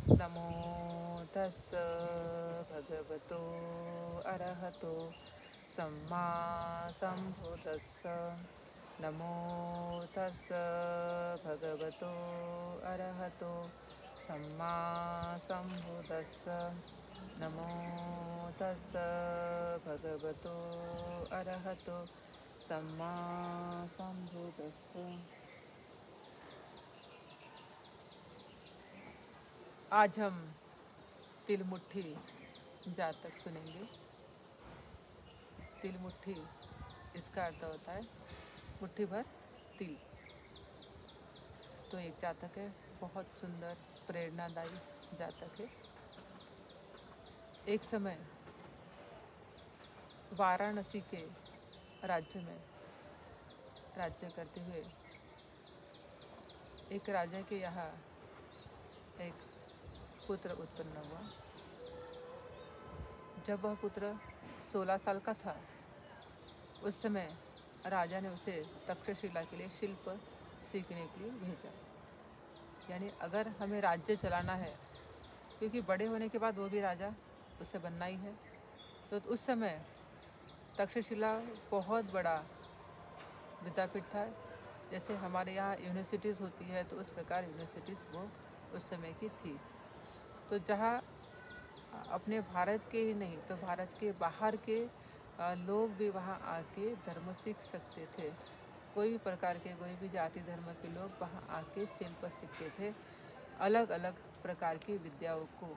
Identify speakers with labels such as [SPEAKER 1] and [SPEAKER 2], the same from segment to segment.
[SPEAKER 1] नमो तस्स भगवतो अरहतो सम्मा सम्बुद्तस्स। नमो तस्स भगवतो अरहतो सम्मा सम्बुद्तस्स। नमो तस्स भगवतो अरहतो सम्मा सम्बुद्तस्स। आज हम तिलमुट्ठी जातक सुनेंगे। तिलमुट्ठी इसका अर्थ होता है मुट्ठी भर तिल। तो एक जातक है, बहुत सुंदर प्रेरणादायी जातक है। एक समय वाराणसी के राज्य में राज्य करते हुए एक राजा के यहाँ एक पुत्र उत्पन्न हुआ। जब वह पुत्र 16 साल का था, उस समय राजा ने उसे तक्षशिला के लिए शिल्प सीखने के लिए भेजा। यानी अगर हमें राज्य चलाना है, क्योंकि बड़े होने के बाद वो भी राजा उसे बनना ही है, तो उस समय तक्षशिला बहुत बड़ा विद्यापीठ था। जैसे हमारे यहाँ यूनिवर्सिटीज़ होती है, तो उस प्रकार यूनिवर्सिटीज़ वो उस समय की थी। तो जहाँ अपने भारत के ही नहीं तो भारत के बाहर के लोग भी वहाँ आके धर्म सीख सकते थे। कोई भी प्रकार के, कोई भी जाति धर्म के लोग वहाँ आके शिल्प सीखते थे। अलग अलग प्रकार की विद्याओं को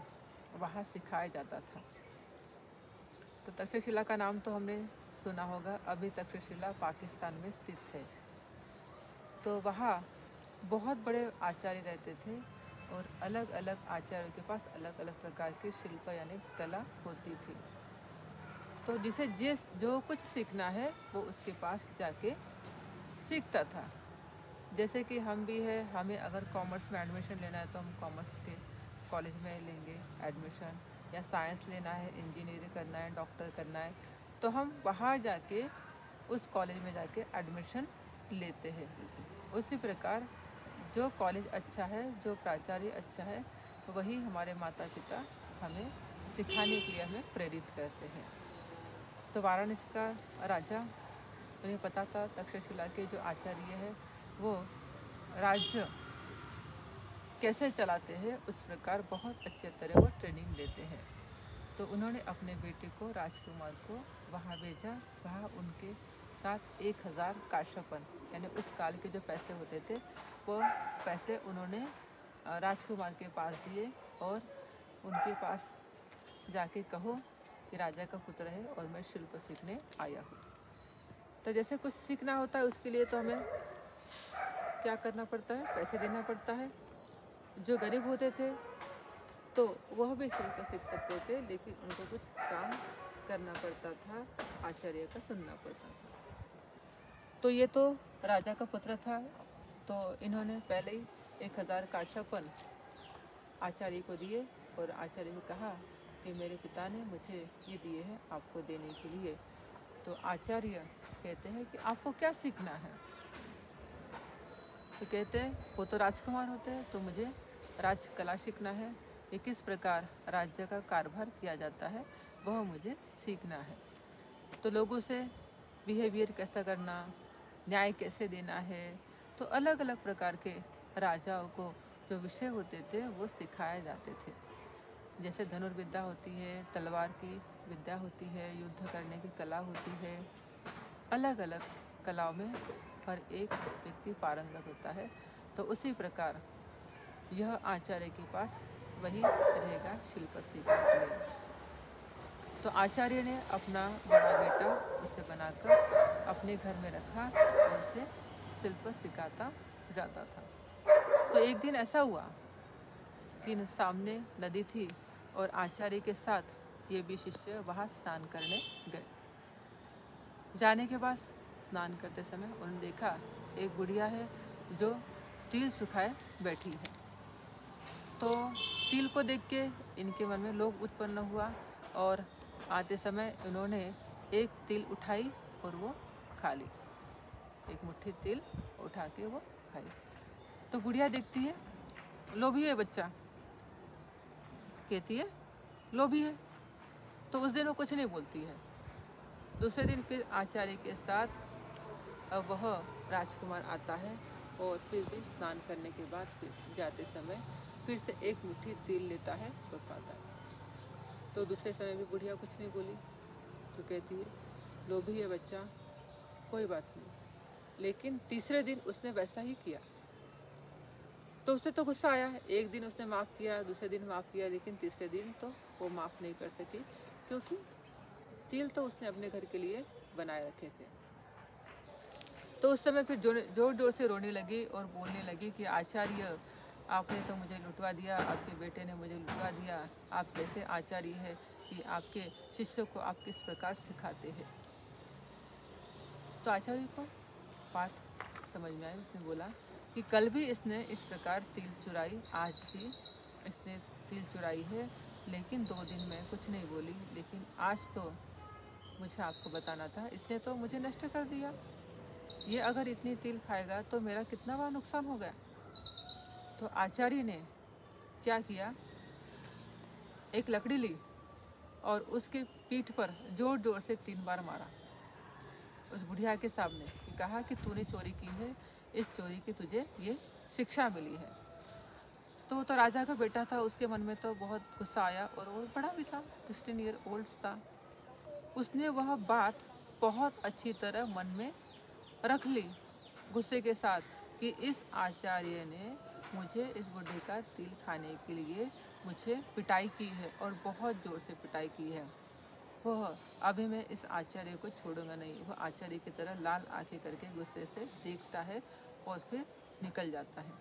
[SPEAKER 1] वहाँ सिखाया जाता था। तो तक्षशिला का नाम तो हमने सुना होगा। अभी तक्षशिला पाकिस्तान में स्थित है। तो वहाँ बहुत बड़े आचार्य रहते थे और अलग अलग आचार्यों के पास अलग अलग प्रकार की शिल्प यानी कला होती थी। तो जिसे जो कुछ सीखना है वो उसके पास जाके सीखता था। जैसे कि हम भी है, हमें अगर कॉमर्स में एडमिशन लेना है तो हम कॉमर्स के कॉलेज में लेंगे एडमिशन, या साइंस लेना है, इंजीनियरिंग करना है, डॉक्टर करना है, तो हम वहाँ जाके उस कॉलेज में जाके एडमिशन लेते हैं। उसी प्रकार जो कॉलेज अच्छा है, जो प्राचार्य अच्छा है, वही हमारे माता पिता हमें सिखाने के लिए हमें प्रेरित करते हैं। तो वाराणसी का राजा, उन्हें पता था तक्षशिला के जो आचार्य है वो राज्य कैसे चलाते हैं, उस प्रकार बहुत अच्छे तरह वो ट्रेनिंग देते हैं। तो उन्होंने अपने बेटे को, राजकुमार को वहाँ भेजा। वहाँ उनके साथ 1000 काश्यपन यानी उस काल के जो पैसे होते थे, वो पैसे उन्होंने राजकुमार के पास दिए और उनके पास जाके कहो कि राजा का पुत्र है और मैं शिल्प सीखने आया हूँ। तो जैसे कुछ सीखना होता है उसके लिए तो हमें क्या करना पड़ता है, पैसे देना पड़ता है। जो गरीब होते थे तो वह भी शिल्प सीख सकते थे, लेकिन उनको कुछ काम करना पड़ता था, आचार्य का सुनना पड़ता था। तो ये तो राजा का पुत्र था। तो इन्होंने पहले ही 1000 काश्यपन आचार्य को दिए और आचार्य को कहा कि मेरे पिता ने मुझे ये दिए हैं आपको देने के लिए। तो आचार्य कहते हैं कि आपको क्या सीखना है। तो कहते हैं वो तो राजकुमार होते हैं, तो मुझे राजकला सीखना है, कि किस प्रकार राज्य का कारभार किया जाता है वह मुझे सीखना है। तो लोगों से बिहेवियर कैसा करना, न्याय कैसे देना है, तो अलग अलग प्रकार के राजाओं को जो विषय होते थे वो सिखाए जाते थे। जैसे धनुर्विद्या होती है, तलवार की विद्या होती है, युद्ध करने की कला होती है। अलग अलग कलाओं में हर एक व्यक्ति पारंगत होता है। तो उसी प्रकार यह आचार्य के पास वही रहेगा शिल्प सीखने के लिए। तो आचार्य ने अपना बड़ा बेटा उसे बनाकर अपने घर में रखा और उसे शिल्प सिखाता जाता था। तो एक दिन ऐसा हुआ कि सामने नदी थी और आचार्य के साथ ये भी शिष्य वहाँ स्नान करने गए। जाने के बाद स्नान करते समय उन्होंने देखा एक बुढ़िया है जो तिल सुखाए बैठी है। तो तिल को देख के इनके मन में लोभ उत्पन्न हुआ और आते समय उन्होंने एक तिल उठाई और वो खा ली। एक मुट्ठी तिल उठा के वो खाई। तो बुढ़िया देखती है, लोभी है बच्चा, कहती है लोभी है। तो उस दिन वो कुछ नहीं बोलती है। दूसरे दिन फिर आचार्य के साथ अब वह राजकुमार आता है और फिर भी स्नान करने के बाद फिर जाते समय फिर से एक मुट्ठी तिल लेता है और खाता है। तो दूसरे समय भी बुढ़िया कुछ नहीं बोली। तो कहती है लोभी है बच्चा, कोई बात नहीं। लेकिन तीसरे दिन उसने वैसा ही किया। तो उसे तो गुस्सा आया। एक दिन उसने माफ़ किया, दूसरे दिन माफ़ किया, लेकिन तीसरे दिन तो वो माफ़ नहीं कर सकी, क्योंकि तिल तो उसने अपने घर के लिए बनाए रखे थे। तो उस समय फिर जोर जोर से रोने लगी और बोलने लगी कि आचार्य, आपने तो मुझे लुटवा दिया, आपके बेटे ने मुझे लुटवा दिया। आप कैसे आचार्य है कि आपके शिष्यों को आप किस प्रकार सिखाते हैं। तो आचार्य को बात समझ में आई। उसने बोला कि कल भी इसने इस प्रकार तिल चुराई, आज भी इसने तिल चुराई है, लेकिन 2 दिन में कुछ नहीं बोली। लेकिन आज तो मुझे आपको बताना था, इसने तो मुझे नष्ट कर दिया। ये अगर इतनी तिल खाएगा तो मेरा कितना बड़ा नुकसान हो गया। तो आचार्य ने क्या किया, एक लकड़ी ली और उसके पीठ पर जोर जोर से 3 बार मारा उस बुढ़िया के सामने। कहा कि तूने चोरी की है, इस चोरी की तुझे ये शिक्षा मिली है। तो वो तो राजा का बेटा था, उसके मन में तो बहुत गुस्सा आया और वो बड़ा भी था, 16 ईयर ओल्ड था। उसने वह बात बहुत अच्छी तरह मन में रख ली गुस्से के साथ कि इस आचार्य ने मुझे इस बुढ़े का तिल खाने के लिए मुझे पिटाई की है और बहुत ज़ोर से पिटाई की है। वह अभी मैं इस आचार्य को छोड़ूंगा नहीं। वह आचार्य की तरह लाल आंखें करके गुस्से से देखता है और फिर निकल जाता है।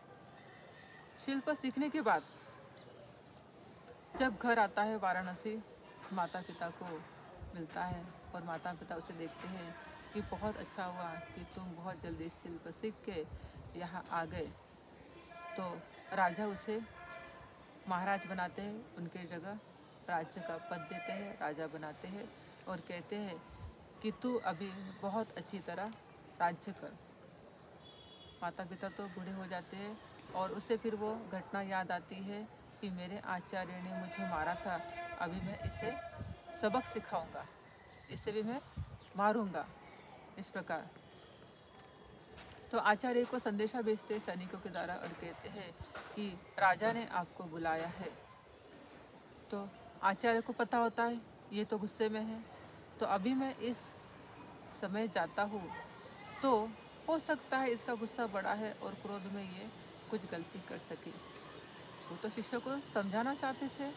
[SPEAKER 1] शिल्प सीखने के बाद जब घर आता है वाराणसी, माता पिता को मिलता है और माता पिता उसे देखते हैं कि बहुत अच्छा हुआ कि तुम बहुत जल्दी शिल्प सीख के यहाँ आ गए। तो राजा उसे महाराज बनाते हैं, उनके जगह राज्य का पद देते हैं, राजा बनाते हैं और कहते हैं कि तू अभी बहुत अच्छी तरह राज्य कर। माता पिता तो बूढ़े हो जाते हैं और उससे फिर वो घटना याद आती है कि मेरे आचार्य ने मुझे मारा था, अभी मैं इसे सबक सिखाऊंगा, इसे भी मैं मारूंगा। इस प्रकार तो आचार्य को संदेशा भेजते सैनिकों के द्वारा और कहते हैं कि राजा ने आपको बुलाया है। तो आचार्य को पता होता है ये तो गुस्से में है, तो अभी मैं इस समय जाता हूँ तो हो सकता है इसका गुस्सा बड़ा है और क्रोध में ये कुछ गलती कर सके। वो तो शिष्य को समझाना चाहते थे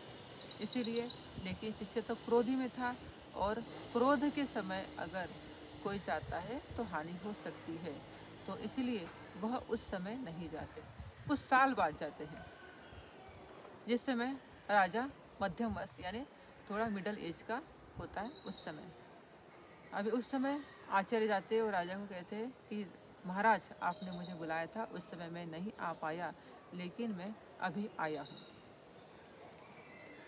[SPEAKER 1] इसीलिए, लेकिन शिष्य तो क्रोधी में था और क्रोध के समय अगर कोई जाता है तो हानि हो सकती है। तो इसीलिए वह उस समय नहीं जाते, कुछ साल बाद जाते हैं, जिस समय राजा मध्यम वयस्क यानी थोड़ा मिडल एज का होता है उस समय। अभी उस समय आचार्य जाते हैं और राजा को कहते हैं कि महाराज आपने मुझे बुलाया था, उस समय मैं नहीं आ पाया, लेकिन मैं अभी आया हूँ।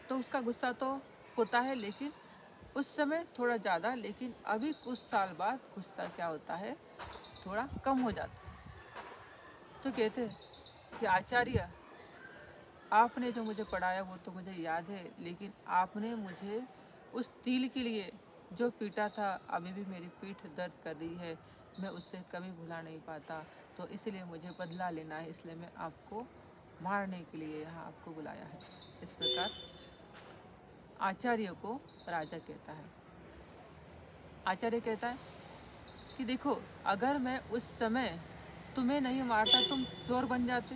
[SPEAKER 1] तो उसका गुस्सा तो होता है, लेकिन उस समय थोड़ा ज़्यादा, लेकिन अभी कुछ साल बाद गुस्सा क्या होता है, थोड़ा कम हो जाता है। तो कहते हैं कि आचार्य आपने जो मुझे पढ़ाया वो तो मुझे याद है, लेकिन आपने मुझे उस तिल के लिए जो पीटा था, अभी भी मेरी पीठ दर्द कर रही है, मैं उससे कभी भुला नहीं पाता। तो इसलिए मुझे बदला लेना है, इसलिए मैं आपको मारने के लिए यहाँ आपको बुलाया है। इस प्रकार आचार्य को राजा कहता है। आचार्य कहता है कि देखो, अगर मैं उस समय तुम्हें नहीं मारता, तुम चोर बन जाते,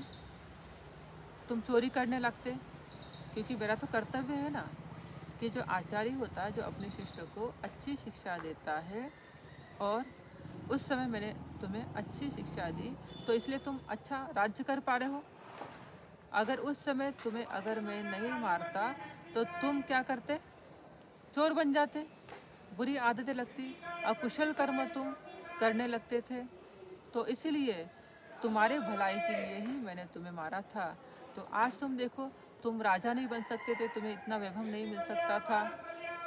[SPEAKER 1] तुम चोरी करने लगते, क्योंकि मेरा तो कर्तव्य है ना कि जो आचार्य होता है, जो अपने शिष्य को अच्छी शिक्षा देता है, और उस समय मैंने तुम्हें अच्छी शिक्षा दी तो इसलिए तुम अच्छा राज्य कर पा रहे हो। अगर उस समय तुम्हें अगर मैं नहीं मारता तो तुम क्या करते, चोर बन जाते, बुरी आदतें लगती, अकुशल कर्म तुम करने लगते थे। तो इसीलिए तुम्हारे भलाई के लिए ही मैंने तुम्हें मारा था। तो आज तुम देखो, तुम राजा नहीं बन सकते थे, तुम्हें इतना वैभव नहीं मिल सकता था,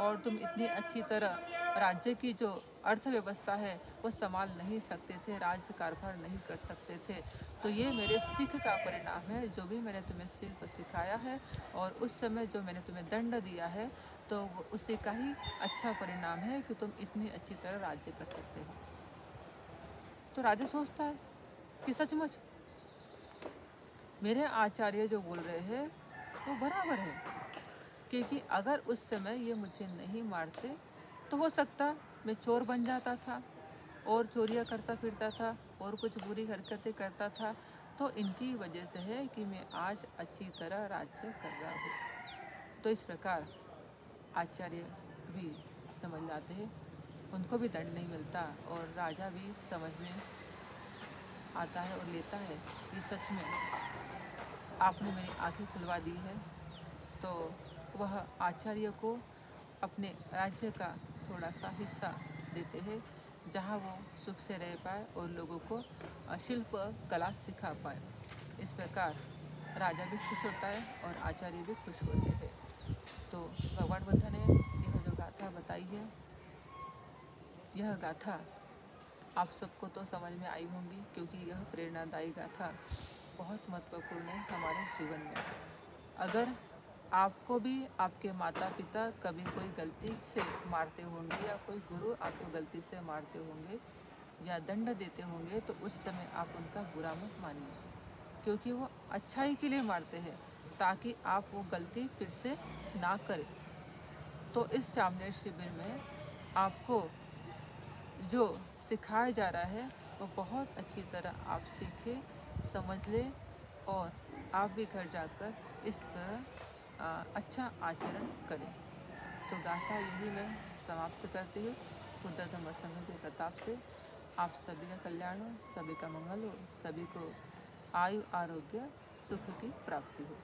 [SPEAKER 1] और तुम इतनी अच्छी तरह राज्य की जो अर्थव्यवस्था है वो संभाल नहीं सकते थे, राज्य कारभार नहीं कर सकते थे। तो ये मेरे सीख का परिणाम है, जो भी मैंने तुम्हें शिल्प सिखाया है और उस समय जो मैंने तुम्हें दंड दिया है, तो उसी का ही अच्छा परिणाम है कि तुम इतनी अच्छी तरह राज्य कर सकते हो। तो राजा सोचता है कि सचमुच मेरे आचार्य जो बोल रहे हैं वो बराबर है, क्योंकि अगर उस समय ये मुझे नहीं मारते तो हो सकता मैं चोर बन जाता था और चोरियाँ करता फिरता था और कुछ बुरी हरकतें करता था। तो इनकी वजह से है कि मैं आज अच्छी तरह राज्य कर रहा हूँ। तो इस प्रकार आचार्य भी समझ जाते हैं, उनको भी दंड नहीं मिलता और राजा भी समझ में आता है और लेता है कि सच में आपने मेरी आंखें खुलवा दी है। तो वह आचार्य को अपने राज्य का थोड़ा सा हिस्सा देते हैं, जहाँ वो सुख से रह पाए और लोगों को शिल्प कला सिखा पाए। इस प्रकार राजा भी खुश होता है और आचार्य भी खुश होते हैं। तो भगवान बुद्ध ने यह जो गाथा बताई है, यह गाथा आप सबको तो समझ में आई होंगी, क्योंकि यह प्रेरणादायी गाथा बहुत महत्वपूर्ण है हमारे जीवन में। अगर आपको भी आपके माता पिता कभी कोई गलती से मारते होंगे या कोई गुरु आपको गलती से मारते होंगे या दंड देते होंगे, तो उस समय आप उनका बुरा मत मानिए, क्योंकि वो अच्छाई के लिए मारते हैं ताकि आप वो गलती फिर से ना करें। तो इस सामने शिविर में आपको जो सिखाया जा रहा है वो बहुत अच्छी तरह आप सीखें, समझ लें और आप भी घर जाकर इस तरह अच्छा आचरण करें। तो गाथा यही मैं समाप्त करती हूँ। बुद्ध धम्म संघ के प्रताप से आप सभी का कल्याण हो, सभी का मंगल हो, सभी को आयु आरोग्य सुख की प्राप्ति हो।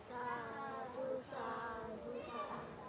[SPEAKER 2] साधु साधु साधु।